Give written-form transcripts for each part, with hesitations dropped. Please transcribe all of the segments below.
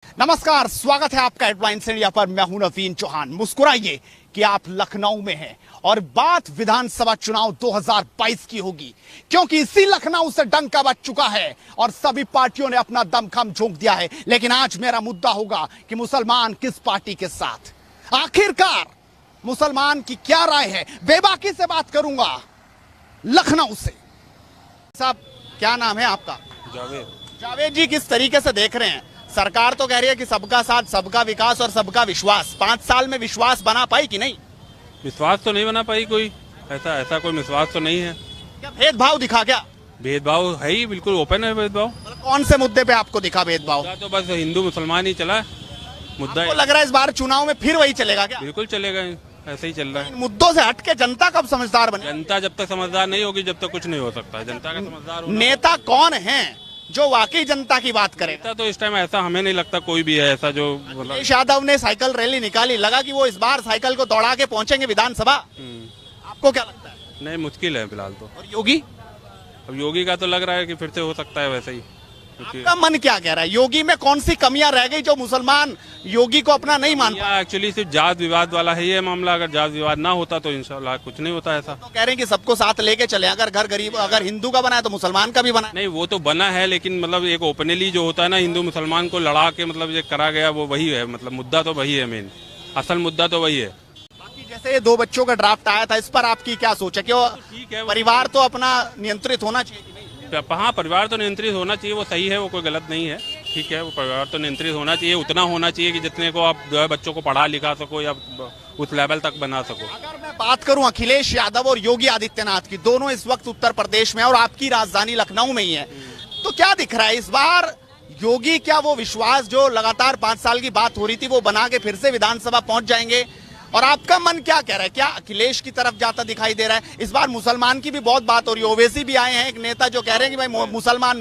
नमस्कार, स्वागत है आपका हेडलाइंस इंडिया पर। मैं हूं नवीन चौहान। मुस्कुराइए कि आप लखनऊ में हैं और बात विधानसभा चुनाव 2022 की होगी, क्योंकि इसी लखनऊ से डंका बज चुका है और सभी पार्टियों ने अपना दमखम झोंक दिया है। लेकिन आज मेरा मुद्दा होगा कि मुसलमान किस पार्टी के साथ। आखिरकार मुसलमान की क्या राय है, बेबाकी से बात करूंगा लखनऊ से। साहब, क्या नाम है आपका? जावेद। जावेद जी, किस तरीके से देख रहे हैं? सरकार तो कह रही है कि सबका साथ, सबका विकास और सबका विश्वास। 5 साल में विश्वास बना पाई कि नहीं? विश्वास तो नहीं बना पाई कोई, ऐसा कोई विश्वास तो नहीं है। क्या भेदभाव दिखा? क्या भेदभाव है ही, बिल्कुल ओपन है भेदभाव। मतलब कौन से मुद्दे पे आपको दिखा भेदभाव? मुद्दा तो बस हिंदू मुसलमान ही चला मुद्दा। आपको लग रहा है इस बार चुनाव में फिर वही चलेगा क्या? बिल्कुल चलेगा, ऐसे ही चल रहा है। इन मुद्दों से हटके जनता कब समझदार बने? जनता जब तक समझदार नहीं होगी, जब तक कुछ नहीं हो सकता। जनता का समझदार होना। नेता कौन है जो वाकई जनता की बात करेगा? नेता तो इस टाइम ऐसा हमें नहीं लगता कोई भी है ऐसा जो मतलब। अखिलेश यादव ने साइकिल रैली निकाली, लगा कि वो इस बार साइकिल को दौड़ा के पहुंचेंगे विधानसभा। आपको क्या लगता है? नहीं, मुश्किल है फिलहाल तो। और योगी? अब योगी का तो लग रहा है कि फिर से हो सकता है वैसे ही, क्योंकि आपका मन क्या कह रहा है? योगी में कौन सी कमियां रह गई जो मुसलमान योगी को अपना नहीं मान पाए? एक्चुअली सिर्फ जात विवाद वाला है ये मामला। अगर जात विवाद ना होता तो इंशाल्लाह कुछ नहीं होता ऐसा। तो कह रहे हैं कि सबको साथ लेके चले, अगर घर गरीब, अगर हिंदू का बना है तो मुसलमान का भी बना है। नहीं, वो तो बना है, लेकिन मतलब एक ओपनली जो होता है ना, हिंदू मुसलमान को लड़ा के मतलब ये करा गया, वो वही है। मतलब मुद्दा तो वही है, मेन असल मुद्दा तो वही है। बाकी जैसे ये 2 बच्चों का ड्राफ्ट आया था, इस पर आपकी क्या सोच है? कि ठीक है, परिवार तो अपना नियंत्रित होना चाहिए कि नहीं? हाँ, परिवार तो नियंत्रित होना चाहिए, वो सही है, वो कोई गलत नहीं है। ठीक है, वो परिवार तो नियंत्रित होना चाहिए, उतना होना चाहिए कि जितने को आप जो है बच्चों को पढ़ा लिखा सको या उस लेवल तक बना सको। अगर मैं बात करूं अखिलेश यादव और योगी आदित्यनाथ की, दोनों इस वक्त उत्तर प्रदेश में और आपकी राजधानी लखनऊ में ही है, तो क्या दिख रहा है इस बार? योगी क्या वो विश्वास जो लगातार 5 साल की बात हो रही थी वो बना के फिर से विधानसभा पहुंच जाएंगे? और आपका मन क्या कह रहा है? क्या अखिलेश की तरफ जाता दिखाई दे रहा है? इस बार मुसलमान की भी बहुत बात हो रही है। ओवैसी भी आए हैं, एक नेता जो कह रहे हैं कि भाई मुसलमान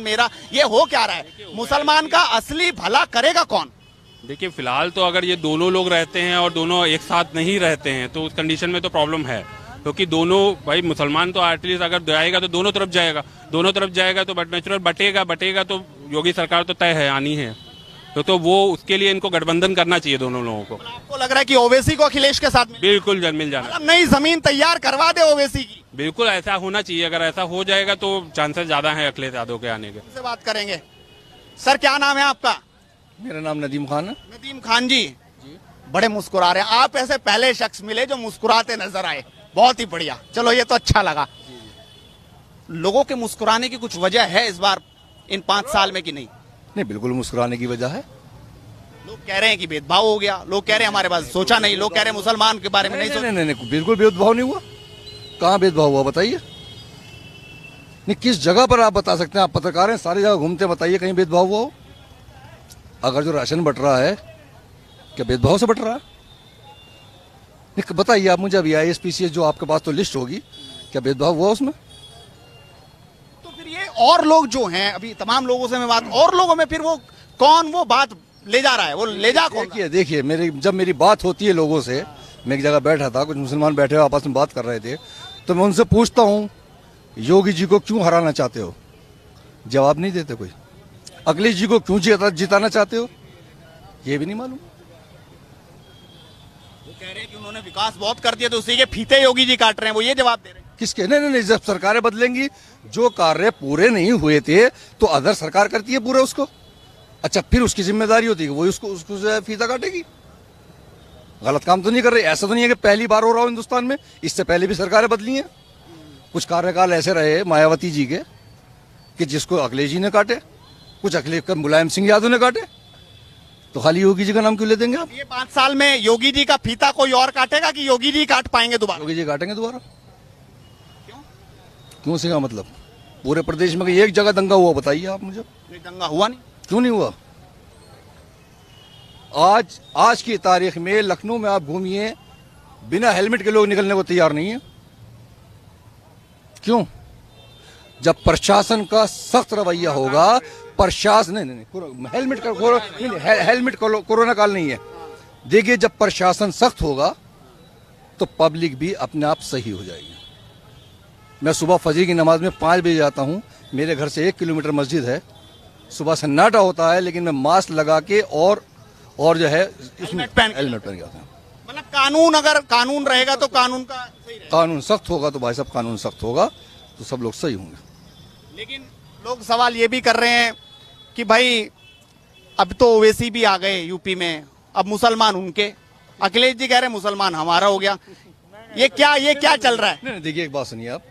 मेरा। ये हो क्या रहा है? मुसलमान का असली भला करेगा कौन? देखिए, फिलहाल तो अगर ये दोनों लोग रहते हैं और दोनों एक साथ नहीं रहते हैं तो उस कंडीशन में तो प्रॉब्लम है, क्योंकि दोनों भाई मुसलमान तो एटलीस्ट अगर जाएगा तो दोनों तरफ जाएगा तो नेचुरल बटेगा तो योगी सरकार तो तय है, आनी है। तो वो उसके लिए इनको गठबंधन करना चाहिए दोनों लोगों को। आपको लग रहा है कि ओवैसी को अखिलेश के साथ बिल्कुल मिल जाना, मतलब नई जमीन तैयार करवा दे ओवैसी की? बिल्कुल ऐसा होना चाहिए। अगर ऐसा हो जाएगा तो चांसेस ज्यादा हैं अखिलेश यादव के आने के। से बात करेंगे। सर, क्या नाम है आपका? मेरा नाम नदीम खान है। नदीम खान जी, बड़े मुस्कुरा रहे हैं। आप ऐसे पहले शख्स मिले जो मुस्कुराते नजर आए, बहुत ही बढ़िया। चलो, ये तो अच्छा लगा। लोगों के मुस्कुराने की कुछ वजह है इस बार इन 5 साल में कि नहीं? नहीं, बिल्कुल मुस्कुराने की वजह है। लोग कह रहे हैं कि भेदभाव हो गया, लोग कह रहे हैं हमारे पास सोचा नहीं, लोग कह रहे हैं मुसलमान के बारे में नहीं सोचा। नहीं, बिल्कुल भेदभाव नहीं हुआ। कहाँ भेदभाव हुआ बताइए? नहीं, किस जगह पर आप बता सकते हैं? आप पत्रकार हैं, सारी जगह घूमते, बताइए कहीं भेदभाव हुआ हो। अगर जो राशन बट रहा है, क्या भेदभाव से बट रहा है? नहीं, बताइए आप मुझे। अभी IAS PCS जो आपके पास तो लिस्ट होगी, क्या भेदभाव हुआ उसमें? तो फिर ये और लोग जो हैं, अभी तमाम लोगों से मैं बात, और लोगों में फिर वो कौन वो बात ले जा रहा है? वो ले जा कौन? देखिए जब मेरी बात होती है लोगों से, मैं एक जगह बैठा था, कुछ मुसलमान बैठे हुए आपस में बात कर रहे थे, तो मैं उनसे पूछता हूँ योगी जी को क्यों हराना चाहते हो? जवाब नहीं देते कोई। अखिलेश जी को क्यों जिताना चाहते हो? ये भी नहीं मालूम। वो कह रहे हैं कि उन्होंने विकास बहुत कर दिया तो उसी के फीते योगी जी काट रहे हैं, वो ये जवाब दे रहे हैं। किसके? नहीं, जब सरकारें बदलेंगी, जो कार्य पूरे नहीं हुए थे तो अदर सरकार करती है पूरे उसको। अच्छा, फिर उसकी जिम्मेदारी होती है वो उसको जो है फीता काटेगी। गलत काम तो नहीं कर रही। ऐसा तो नहीं है कि पहली बार हो रहा हो हिंदुस्तान में, इससे पहले भी सरकारें बदली हैं। कुछ कार्यकाल ऐसे रहे मायावती जी के कि जिसको अखिलेश जी ने काटे, कुछ अखिलेश मुलायम सिंह यादव ने काटे, तो खाली योगी जी का नाम क्यों ले देंगे आप? ये 5 साल में योगी जी का फीता कोई और काटेगा कि योगी जी काट पाएंगे दोबारा? योगी जी काटेंगे दोबारा। क्यों से का मतलब? पूरे प्रदेश में एक जगह दंगा हुआ बताइए आप मुझे। दंगा हुआ नहीं? क्यों नहीं हुआ? आज की तारीख में लखनऊ में आप घूमिए, बिना हेलमेट के लोग निकलने को तैयार नहीं है। क्यों? जब प्रशासन का सख्त रवैया होगा, प्रशासन नहीं, हेलमेट कोरोना काल नहीं है। देखिए, जब प्रशासन सख्त होगा तो पब्लिक भी अपने आप सही हो जाएगी। मैं सुबह फजर की नमाज में 5 बजे जाता हूँ, मेरे घर से 1 किलोमीटर मस्जिद है, सुबह सन्नाटा होता है, लेकिन मैं मास्क लगा के और जो है हेलमेट पहन के हेलमेट पहन के आता हूँ। मतलब कानून, अगर कानून रहेगा तो कानून का सही रहेगा। कानून सख्त होगा तो भाई साहब, कानून सख्त होगा तो सब लोग सही होंगे। लेकिन लोग सवाल ये भी कर रहे हैं कि भाई अब तो ओवैसी भी आ गए यूपी में, अब मुसलमान उनके, अखिलेश जी कह रहे हैं मुसलमान हमारा हो गया। ये क्या चल रहा है? नहीं देखिए, एक बात सुनिए आप,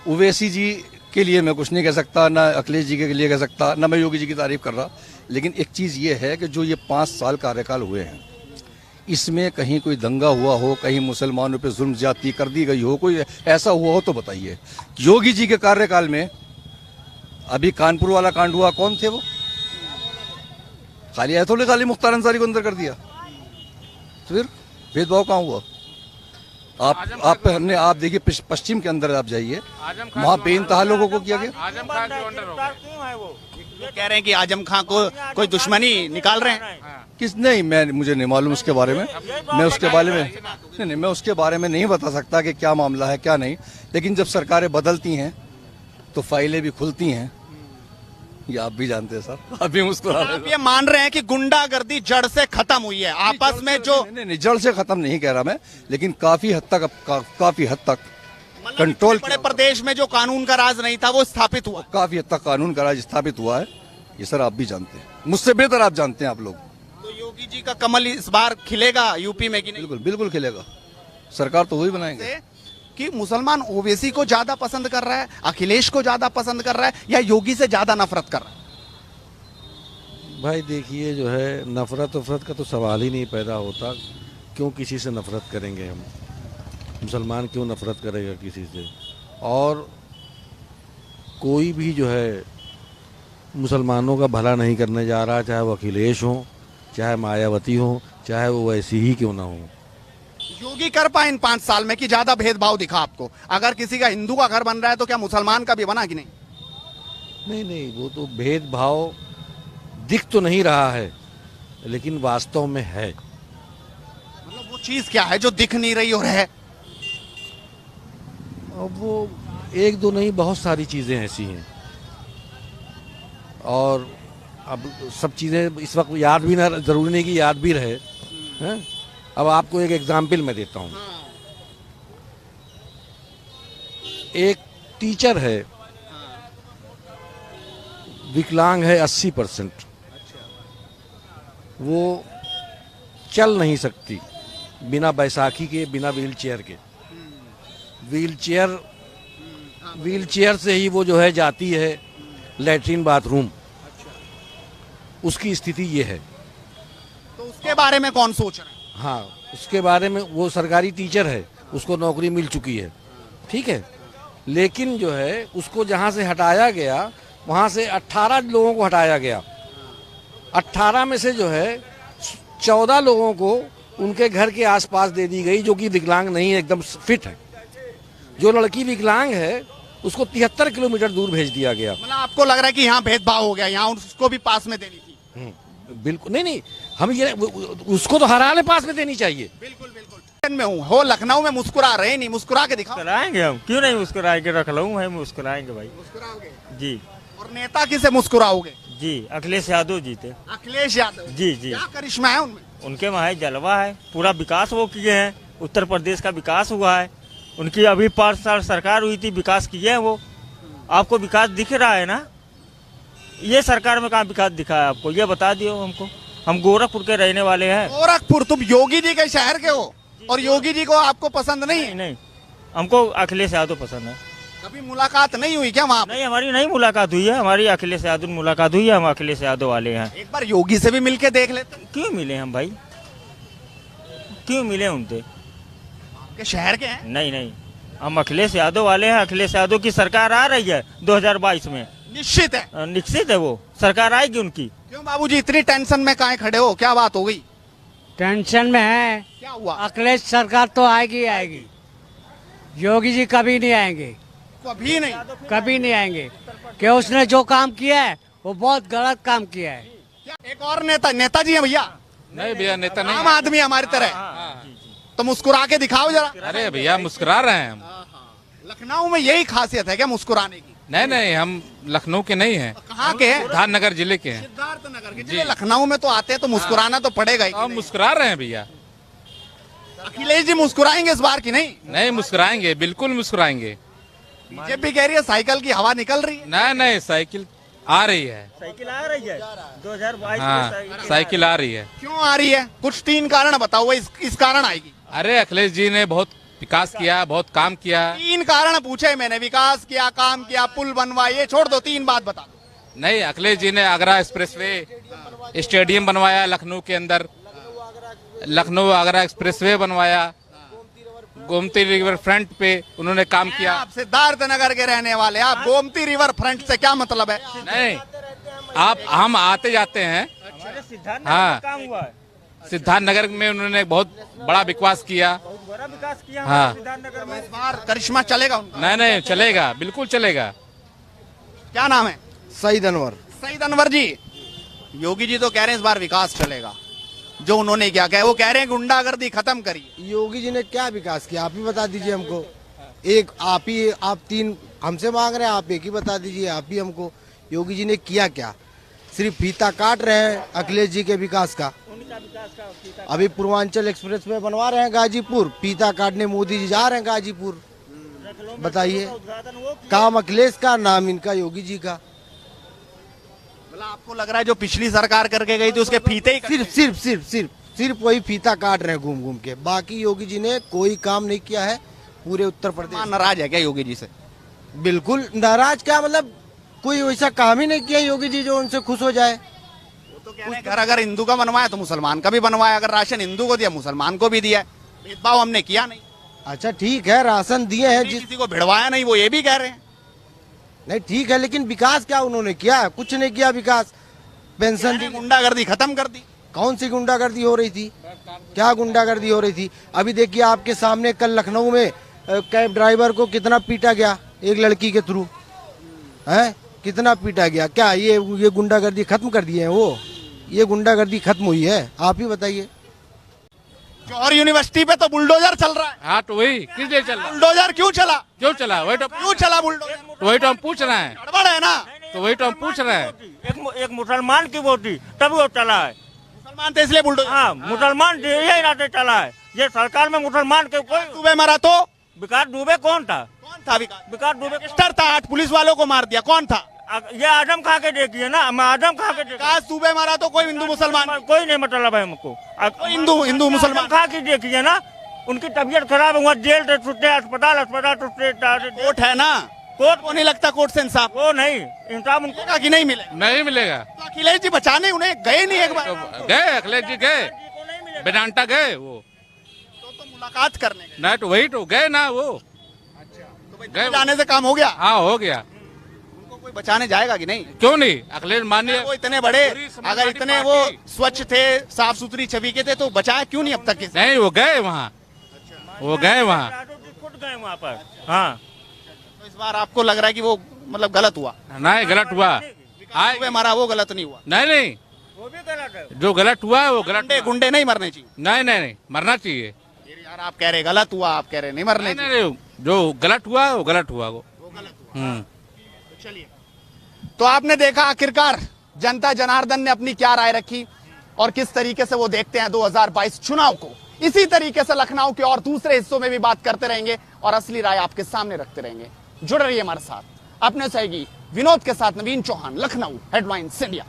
ओवैसी जी के लिए मैं कुछ नहीं कह सकता, ना अखिलेश जी के लिए कह सकता, ना मैं योगी जी की तारीफ कर रहा, लेकिन एक चीज़ ये है कि जो ये 5 साल कार्यकाल हुए हैं, इसमें कहीं कोई दंगा हुआ हो, कहीं मुसलमानों पे जुल्म ज्यादती कर दी गई हो, कोई ऐसा हुआ हो तो बताइए। योगी जी के कार्यकाल में अभी कानपुर वाला कांड हुआ, कौन थे वो? खाली ऐथोले खाली मुख्तार अंसारी को अंदर कर दिया, तो फिर भेदभाव कहाँ हुआ? आप देखिए पश्चिम के अंदर आप जाइए, वहाँ बेइंतहा लोगों को किया गया। आजम खान जो अंडर हो गए। ये कह रहे हैं कि आजम खान को कोई दुश्मनी निकाल रहे हैं। किस नहीं, मुझे नहीं मालूम उसके बारे में, मैं उसके बारे में नहीं, मैं उसके बारे में नहीं बता सकता कि क्या मामला है क्या नहीं, लेकिन जब सरकारें बदलती हैं तो फाइलें भी खुलती हैं, ये आप भी जानते हैं सर, आप भी मुस्कुरा रहे आप ये मान रहे हैं कि गुंडागर्दी जड़ से खत्म हुई है, आपस में जो नहीं, जड़ से खत्म नहीं कह रहा मैं, लेकिन काफी हद तक कंट्रोल, बड़े प्रदेश में जो कानून का राज नहीं था वो स्थापित हुआ। काफी हद तक कानून का राज स्थापित हुआ है, ये सर आप भी जानते हैं, मुझसे बेहतर आप जानते हैं आप लोग। तो योगी जी का कमल इस बार खिलेगा यूपी में कि नहीं? बिल्कुल खिलेगा, सरकार तो वही बनाएंगे। कि मुसलमान ओवैसी को ज्यादा पसंद कर रहा है, अखिलेश को ज्यादा पसंद कर रहा है, या योगी से ज्यादा नफरत कर रहा है? भाई देखिए, जो है नफरत का तो सवाल ही नहीं पैदा होता। क्यों किसी से नफरत करेंगे हम? मुसलमान क्यों नफरत करेगा किसी से? और कोई भी जो है मुसलमानों का भला नहीं करने जा रहा, चाहे वो अखिलेश हो, चाहे मायावती हो, चाहे वो वैसी ही क्यों ना हो। योगी कर पाए इन 5 साल में कि ज्यादा भेदभाव दिखा आपको? अगर किसी का हिंदू का घर बन रहा है तो क्या मुसलमान का भी बना कि नहीं? नहीं, वो तो भेदभाव दिख तो नहीं रहा है, लेकिन वास्तव में है। मतलब वो चीज क्या है जो दिख नहीं रही और है? अब वो एक दो नहीं, बहुत सारी चीज़ें ऐसी हैं, और अब सब चीज़ें इस वक्त याद भी ना, जरूरी नहीं कि याद भी रहे हैं। अब आपको एक एग्जाम्पल मैं देता हूँ। एक टीचर है, विकलांग है 80%, वो चल नहीं सकती बिना बैसाखी के, बिना व्हील चेयर के। व्हील चेयर से ही वो जो है जाती है लैट्रिन बाथरूम, उसकी स्थिति ये है। तो उसके बारे में कौन सोच रहा है? हाँ, उसके बारे में, वो सरकारी टीचर है, उसको नौकरी मिल चुकी है, ठीक है, लेकिन जो है उसको जहाँ से हटाया गया, वहाँ से 18 लोगों को हटाया गया। 18 में से जो है 14 लोगों को उनके घर के आसपास दे दी गई, जो कि विकलांग नहीं है, एकदम फिट है। जो लड़की विकलांग है उसको 73 किलोमीटर दूर भेज दिया गया। मतलब आपको लग रहा है कि यहाँ भेदभाव हो गया, यहाँ उसको भी पास में देनी थी? बिल्कुल नहीं, हम ये उसको तो हर हाल में पास में देनी चाहिए। बिल्कुल। में हूँ, हो लखनऊ में, मुस्कुरा रहे नहीं, मुस्कुरा के दिखाओ। मुस्कुराएंगे हम, क्यों नहीं मुस्कुराएंगे? लखनऊ है, मुस्कुराएंगे भाई। मुस्कुराओगे जी। और नेता किसे मुस्कुराओगे? जी, अखिलेश यादव जीते। अखिलेश यादव? जी। क्या करिश्मा है उनमें? उनके वहाँ जलवा है, पूरा विकास वो किए हैं, उत्तर प्रदेश का विकास हुआ है। उनकी अभी 5 साल सरकार हुई थी, विकास किए हैं वो। आपको विकास दिख रहा है ना? ये सरकार में कहाँ विकास दिखा है आपको? ये बता दियो हमको, हम गोरखपुर के रहने वाले हैं। गोरखपुर? तुम योगी जी के शहर के हो और योगी जी को आपको पसंद नहीं? नहीं, हमको अखिलेश यादव पसंद है। कभी मुलाकात नहीं हुई क्या वहाँ? नहीं, हमारी नहीं मुलाकात हुई है, हमारी अखिलेश यादव मुलाकात हुई है, हम अखिलेश यादव वाले हैं। एक बार योगी से भी मिलके देख लेते। क्यों मिले हम भाई? क्यों मिले उनसे? के शहर के हैं? नहीं, हम अखिलेश यादव वाले हैं। अखिलेश यादव की सरकार आ रही है 2022 में। निश्चित है? निश्चित है, वो सरकार आएगी उनकी। क्यों बाबूजी इतनी टेंशन में काहे खड़े हो, क्या बात हो गई? टेंशन में है। क्या हुआ? अखिलेश सरकार तो आएगी। योगी जी कभी नहीं आएंगे, कभी नहीं? कभी नहीं आएंगे, कि उसने जो काम किया है वो बहुत गलत काम किया है। क्या एक और नेताजी है भैया? नहीं भैया, नेता नहीं। आम आदमी हमारी तरह। तो मुस्कुरा के दिखाओ जरा। अरे भैया, मुस्कुरा रहे हैं हम। लखनऊ में यही खासियत है क्या मुस्कुराने की? नहीं नहीं, हम लखनऊ के नहीं हैं, कहाँ के हैं? सिद्धार्थनगर जिले के हैं। सिद्धार्थनगर के। जी, लखनऊ में तो आते हैं तो मुस्कुराना तो पड़ेगा ही। हम मुस्कुरा रहे हैं भैया। अखिलेश जी मुस्कुराएंगे इस बार की नहीं? नहीं मुस्कुराएंगे, बिल्कुल मुस्कुराएंगे। बीजेपी कह रही है साइकिल की हवा निकल रही है। नहीं नहीं, साइकिल आ रही है। साइकिल आ रही है 2022 हाँ, साइकिल आ रही है। क्यों आ रही है? कुछ 3 कारण बताओ, वो इस कारण आएगी। अरे अखिलेश जी ने बहुत विकास किया, बहुत काम किया। 3 कारण पूछे मैंने, विकास किया, काम किया, पुल बनवाए, ये छोड़ दो, 3 बात बता दो। नहीं, अखिलेश जी ने आगरा एक्सप्रेसवे स्टेडियम बनवाया लखनऊ के अंदर, लखनऊ आगरा एक्सप्रेसवे बनवाया, गोमती रिवर फ्रंट पे उन्होंने काम किया। आप सिद्धार्थनगर के रहने वाले, आप गोमती रिवर फ्रंट से क्या मतलब है? नहीं, आप हम आते जाते हैं। हमारे सिद्धार्थ हाँ। काम हुआ है, सिद्धार्थनगर में उन्होंने बहुत बड़ा विकास किया। बहुत बड़ा विकास किया हाँ। सिद्धार्थनगर में। इस बार करिश्मा चलेगा उनका? नहीं नहीं, चलेगा, बिल्कुल चलेगा। क्या नाम है? सईद अनवर। सईद अनवर जी, योगी जी तो कह रहे हैं इस बार विकास चलेगा। जो उन्होंने क्या कहा, वो कह रहे हैं गुंडागर्दी खत्म करिए। योगी जी ने क्या विकास किया, आप ही बता दीजिए हमको। एक आप 3 हमसे मांग रहे हैं, आप एक ही बता दीजिए, आप ही हमको। योगी जी ने किया क्या? सिर्फ फीता काट रहे हैं अखिलेश जी के विकास का। अभी पूर्वांचल एक्सप्रेस में बनवा रहे हैं गाजीपुर, फीता काटने मोदी जी जा रहे हैं गाजीपुर। बताइए, काम अखिलेश का, नाम इनका योगी जी का। मतलब आपको लग रहा है जो पिछली सरकार करके गई थी उसके फीते ही सिर्फ वही फीता काट रहे हैं घूम घूम के। बाकी योगी जी ने कोई काम नहीं किया है पूरे उत्तर प्रदेश। नाराज है क्या योगी जी से? बिल्कुल नाराज, क्या मतलब कोई वैसा काम ही नहीं किया योगी जी जो उनसे खुश हो जाए। वो तो कह रहे हैं घर अगर हिंदू का बनवाया तो मुसलमान का भी बनवाया, अगर राशन हिंदू को दिया मुसलमान को भी दिया। भेदभाव हमने किया नहीं। अच्छा ठीक है, राशन दिए हैं, किसी को भिड़वाया नहीं, वो ये भी कह रहे हैं। नहीं ठीक है, लेकिन विकास क्या उन्होंने किया? कुछ नहीं किया विकास। पेंशन दी, गुंडागर्दी खत्म कर दी। कौन सी गुंडागर्दी हो रही थी? क्या गुंडागर्दी हो रही थी? अभी देखिए आपके सामने कल लखनऊ में कैब ड्राइवर को कितना पीटा गया एक लड़की के थ्रू, है कितना पीटा गया। क्या ये गुंडागर्दी खत्म कर दिए हैं? वो ये गुंडागर्दी खत्म हुई है? आप ही बताइए। जौहर यूनिवर्सिटी पे तो बुलडोजर चल रहा है। हाँ, तो वही किस लिए चला? बुलडोजर क्यों चला? क्यों चला? वही चला बुलडोजर? तो वही तो हम पूछ रहे हैं। गड़बड़ है ना? तो वही तो हम पूछ रहे हैं। एक मुसलमान की वोट थी तब वो चला है। मुसलमान थे इसलिए बुलडोजर? हाँ, मुसलमान यही नाते चला है। ये सरकार में मुसलमान के कोई डूबे मरा तो विकास दुबे कौन था? कौन था? विकास दुबे मिनिस्टर था, 8 पुलिस वालों को मार दिया, कौन था? ये आजम खा के देखिए ना, मैं आजम खा के विकास दुबे मारा तो कोई हिंदू मुसलमान, कोई नहीं मतलब है हमको। हिंदू मुसलमान खा के देखिए ना, उनकी तबीयत खराब हुआ, जेल से छुट्टे, अस्पताल छुट्टे। कोर्ट है ना, कोर्ट को नहीं लगता कोर्ट से इंसाफ? वो नहीं, इंसाफ उनको का कि नहीं मिले? नहीं मिलेगा। तो अखिलेश जी बचाने उन्हें गए नहीं एक बार? गए अखिलेश जी, गए वेदांता गए, वो तो मुलाकात करने गए। नहीं तो वही तो गए ना वो। गए जाने से काम हो गया? हाँ, हो गया। उनको कोई बचाने जाएगा कि नहीं? क्यों नहीं? अखिलेश मानिए, वो इतने बड़े, अगर इतने वो स्वच्छ थे, साफ सुथरी छवि के थे, तो बचाया क्यों नहीं अब तक किसी? नहीं वो गए वहाँ, वो गए वहाँ। खुद गए वहाँ पर। हाँ, तो इस बार आपको लग रहा है कि वो मतलब गलत हुआ? नहीं, गलत हुआ। दुबे मारा वो गलत नहीं हुआ? नहीं नहीं, वो भी गलत है। जो गलत हुआ है वो गलत हुआ। गुंडे नहीं मरने चाहिए? नहीं नहीं नहीं, मरना चाहिए। यार आप कह रहे गलत हुआ, आप कह रहे नहीं मरने नहीं चाहिए। नहीं, जो गलत हुआ वो गलत हुआ वो। चलिए, तो आपने देखा आखिरकार जनता जनार्दन ने अपनी क्या राय रखी और किस तरीके से वो देखते हैं 2022 चुनाव को। इसी तरीके से लखनऊ के और दूसरे हिस्सों में भी बात करते रहेंगे और असली राय आपके सामने रखते रहेंगे। जुड़ रहिए हमारे साथ। अपने सहयोगी विनोद के साथ नवीन चौहान, लखनऊ हेडलाइंस इंडिया।